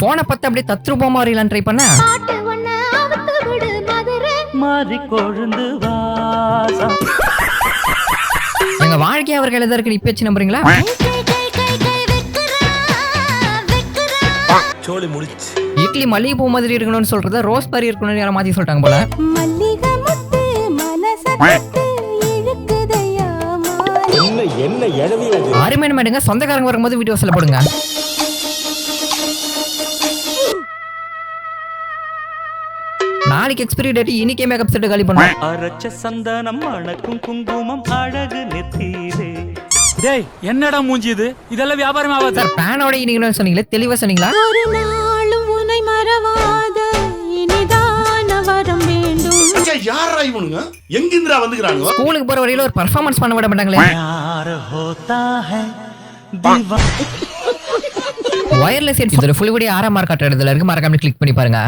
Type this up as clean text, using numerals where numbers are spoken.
போனை பார்த்து அப்படியே தத்ரூபமா வரையலாம் ட்ரை பண்ண மாறி கொழுந்து வாசம். எங்க வாழ்க்கை அவர் கையில தான் இருக்கு. இப்ப வச்சு நம்புறீங்களா? சோலி முடிச்சு. இட்லி மல்லிகை பூ மாதிரி இருக்கணும்னு சொல்றத ரோஸ் மாதிரி இருக்கணும்னு யாரும் மாத்தி சொல்லிட்டாங்க போல. என்ன எழவி அது? அருமையான மேடுங்க. சொந்தக்காரங்க வரும்போது வீடியோ சொல்ல போடுங்க. நாளைக்கு எக்ஸ்பைரி டேட், இன்னைக்கே மேக்கப் செட் காலி பண்ணுவோம். அரச்ச சந்தனம் மணக்கும் குங்குமம் அழகு நெத்தியிலே. டேய் என்னடா மூஞ்சி இது? இதெல்லாம் வியாபாரம் ஆகாது சார். பேனோட இன்னைக்கு சொன்னீங்களே, தெளிவா சொன்னீங்களா? ஒரு நாளும் உன்னை மறவாத இனிதான வரம் வேண்டும். யாரா இவனுங்க? எங்கிந்திரா வந்துக்கறானுங்க? ஸ்கூலுக்கு போற வரையில ஒரு பெர்ஃபார்மன்ஸ் பண்ண விட மாட்டாங்களே. யார் ஹோதா ஹை தீவா. Wireless headset full video 6 mark காட்டுறதுல இருக்கு. மறக்காம கிளிக் பண்ணி பாருங்க.